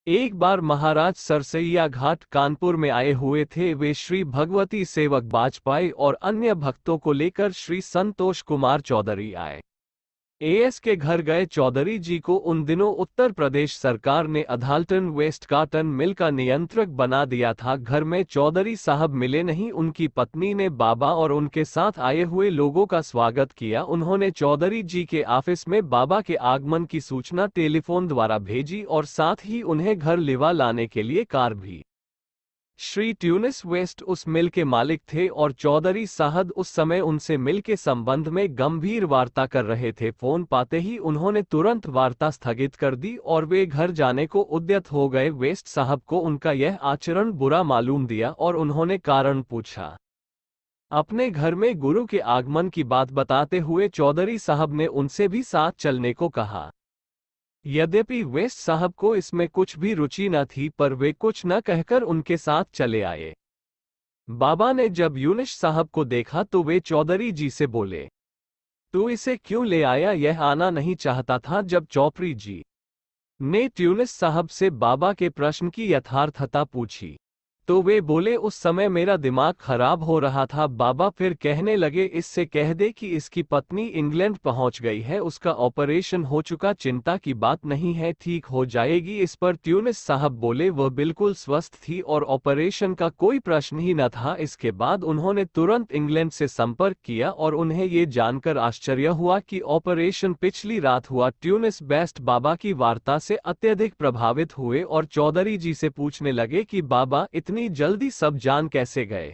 एक बार महाराज सरसैया घाट कानपुर में आए हुए थे। वे श्री भगवती सेवक बाजपेयी और अन्य भक्तों को लेकर श्री संतोष कुमार चौधरी आए। एएस के घर गए। चौधरी जी को उन दिनों उत्तर प्रदेश सरकार ने अदालटन वेस्ट कॉटन मिल का नियंत्रक बना दिया था। घर में चौधरी साहब मिले नहीं। उनकी पत्नी ने बाबा और उनके साथ आए हुए लोगों का स्वागत किया। उन्होंने चौधरी जी के ऑफिस में बाबा के आगमन की सूचना टेलीफोन द्वारा भेजी और साथ ही उन्हें घर लिवा लाने के लिए कार भी। श्री ट्यूनिस वेस्ट उस मिल के मालिक थे और चौधरी साहब उस समय उनसे मिल के संबंध में गंभीर वार्ता कर रहे थे। फोन पाते ही उन्होंने तुरंत वार्ता स्थगित कर दी और वे घर जाने को उद्यत हो गए। वेस्ट साहब को उनका यह आचरण बुरा मालूम दिया और उन्होंने कारण पूछा। अपने घर में गुरु के आगमन की बात बताते हुए चौधरी साहब ने उनसे भी साथ चलने को कहा। यद्यपि वेस्ट साहब को इसमें कुछ भी रुचि न थी, पर वे कुछ न कहकर उनके साथ चले आए। बाबा ने जब यूनिश साहब को देखा तो वे चौधरी जी से बोले, तू इसे क्यों ले आया? यह आना नहीं चाहता था। जब चौधरी जी ने ट्यूनिस साहब से बाबा के प्रश्न की यथार्थता पूछी तो वे बोले, उस समय मेरा दिमाग खराब हो रहा था। बाबा फिर कहने लगे, इससे कह दे कि इसकी पत्नी इंग्लैंड पहुंच गई है, उसका ऑपरेशन हो चुका, चिंता की बात नहीं है, ठीक हो जाएगी। इस पर ट्यूनिस साहब बोले वह बिल्कुल स्वस्थ थी और ऑपरेशन का कोई प्रश्न ही न था। इसके बाद उन्होंने तुरंत इंग्लैंड से संपर्क किया और उन्हें ये जानकर आश्चर्य हुआ कि ऑपरेशन पिछली रात हुआ। ट्यूनिस बेस्ट बाबा की वार्ता से अत्यधिक प्रभावित हुए और चौधरी जी से पूछने लगे कि बाबा इतनी जल्दी सब जान कैसे गए।